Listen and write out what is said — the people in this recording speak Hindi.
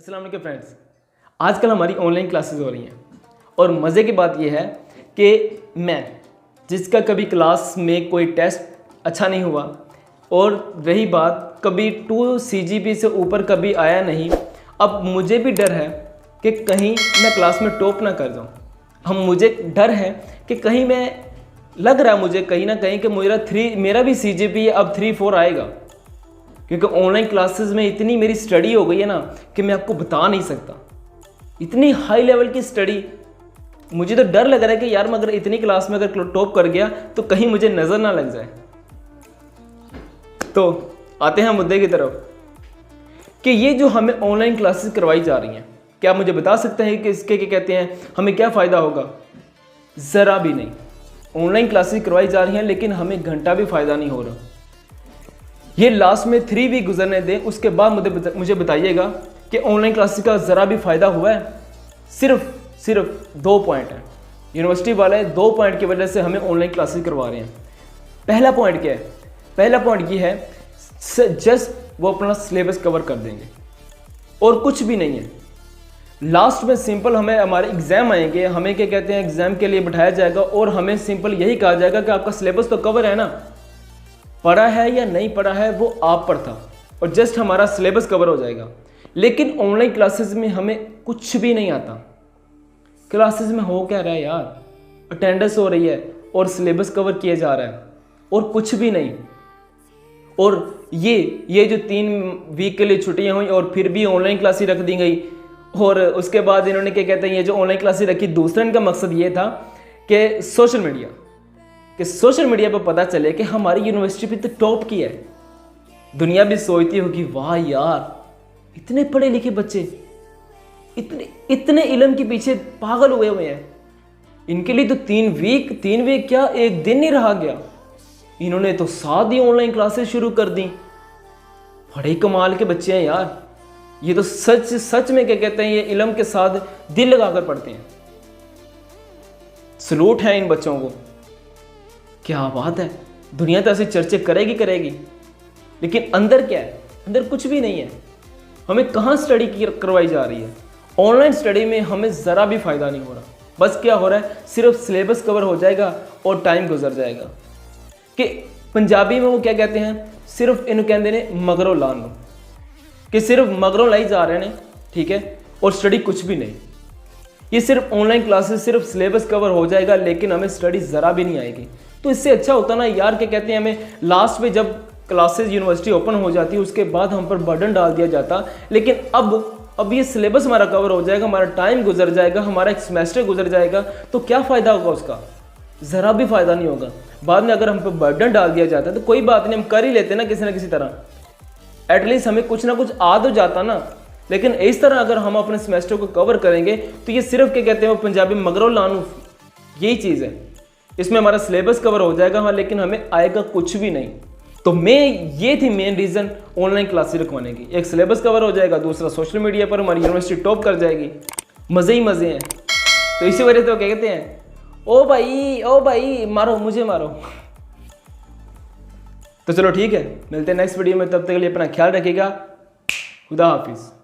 अस्सलाम वालेकुम फ्रेंड्स, आजकल हमारी ऑनलाइन क्लासेस हो रही हैं और मज़े की बात यह है कि मैं जिसका कभी क्लास में कोई टेस्ट अच्छा नहीं हुआ और रही बात कभी 2 CGP से ऊपर कभी आया नहीं, अब मुझे भी डर है कि कहीं मैं क्लास में टॉप ना कर जाऊं। मुझे डर है कि कहीं मैं लग रहा है मुझे कहीं ना कहीं कि मेरा भी CGP अब 3-4 आएगा, क्योंकि ऑनलाइन क्लासेस में इतनी मेरी स्टडी हो गई है ना कि मैं आपको बता नहीं सकता। इतनी हाई लेवल की स्टडी, मुझे तो डर लग रहा है कि यार मैं अगर इतनी क्लास में अगर टॉप कर गया तो कहीं मुझे नज़र ना लग जाए। तो आते हैं मुद्दे की तरफ कि ये जो हमें ऑनलाइन क्लासेस करवाई जा रही हैं, क्या आप मुझे बता सकते हैं कि इसके क्या कहते हैं, हमें क्या फ़ायदा होगा? ज़रा भी नहीं। ऑनलाइन क्लासेस करवाई जा रही हैं लेकिन हमें घंटा भी फ़ायदा नहीं हो रहा। ये लास्ट में 3 वीक गुजरने दें, उसके बाद मुझे बताइएगा कि ऑनलाइन क्लासेस का ज़रा भी फ़ायदा हुआ है। सिर्फ 2 पॉइंट हैं। यूनिवर्सिटी वाले 2 पॉइंट की वजह से हमें ऑनलाइन क्लासेस करवा रहे हैं। पहला पॉइंट क्या है? पहला पॉइंट ये है, जस्ट वो अपना सिलेबस कवर कर देंगे और कुछ भी नहीं है। लास्ट में सिंपल हमारे एग्ज़ाम आएंगे, हमें क्या कहते हैं, एग्ज़ाम के लिए बिठाया जाएगा और हमें सिंपल यही कहा जाएगा कि आपका सिलेबस तो कवर है ना, पढ़ा है या नहीं पढ़ा है वो आप पर था, और जस्ट हमारा सिलेबस कवर हो जाएगा। लेकिन ऑनलाइन क्लासेस में हमें कुछ भी नहीं आता। क्लासेस में हो क्या रहा है यार, अटेंडेंस हो रही है और सिलेबस कवर किया जा रहा है और कुछ भी नहीं। और ये जो 3 वीक के लिए छुट्टियां हुई और फिर भी ऑनलाइन क्लासेस रख दी गई, और उसके बाद इन्होंने क्या कहते हैं, ये जो ऑनलाइन क्लासेस रखी, दूसरा इनका मकसद ये था कि सोशल मीडिया पर पता चले कि हमारी यूनिवर्सिटी पे तो टॉप की है। दुनिया भी सोचती होगी वाह यार, इतने पढ़े लिखे बच्चे इतने इल्म के पीछे पागल हुए हैं। इनके लिए तो 3 वीक क्या, एक दिन नहीं रहा गया। इन्होंने तो 7 ही ऑनलाइन क्लासेस शुरू कर दी। बड़े कमाल के बच्चे हैं यार, ये तो सच में क्या कहते हैं, ये इल्म के साथ दिल लगाकर पढ़ते हैं। सलूट है इन बच्चों को, क्या बात है। दुनिया तो ऐसे चर्चे करेगी, लेकिन अंदर क्या है? अंदर कुछ भी नहीं है। हमें कहाँ स्टडी करवाई जा रही है? ऑनलाइन स्टडी में हमें ज़रा भी फ़ायदा नहीं हो रहा। बस क्या हो रहा है, सिर्फ सिलेबस कवर हो जाएगा और टाइम गुजर जाएगा। कि पंजाबी में वो क्या कहते हैं, सिर्फ इन्हों कहते हैं मगरों लान, कि सिर्फ मगरों लाई जा रहे हैं, ठीक है, और स्टडी कुछ भी नहीं। ये सिर्फ ऑनलाइन क्लासेस, सिर्फ सिलेबस कवर हो जाएगा लेकिन हमें स्टडी ज़रा भी नहीं आएगी। तो इससे अच्छा होता ना यार, क्या कहते हैं, हमें लास्ट में जब क्लासेस यूनिवर्सिटी ओपन हो जाती है उसके बाद हम पर बर्डन डाल दिया जाता। लेकिन अब ये सिलेबस हमारा कवर हो जाएगा, हमारा टाइम गुजर जाएगा, हमारा एक सेमेस्टर गुजर जाएगा, तो क्या फ़ायदा होगा उसका? ज़रा भी फ़ायदा नहीं होगा। बाद में अगर हम पर बर्डन डाल दिया जाता है तो कोई बात नहीं, हम कर ही लेते ना किसी तरह। एटलीस्ट हमें कुछ ना कुछ आ तो जाता ना। लेकिन इस तरह अगर हम अपने सेमेस्टर को कवर करेंगे तो ये सिर्फ क्या कहते हैं, वो पंजाबी मगरों लानू, यही चीज़ है। इसमें हमारा सिलेबस कवर हो जाएगा हाँ, लेकिन हमें आएगा कुछ भी नहीं। तो ये थी मेन रीज़न ऑनलाइन क्लासेस रखवाने की। एक सिलेबस कवर हो जाएगा, दूसरा सोशल मीडिया पर हमारी यूनिवर्सिटी टॉप कर जाएगी। मज़े ही मज़े हैं। तो इसी वजह से वो क्या कहते हैं, ओ भाई मारो, मुझे मारो। तो चलो ठीक है, मिलते हैं नेक्स्ट वीडियो में। तब तक के लिए अपना ख्याल रखिएगा। खुदा हाफिज़।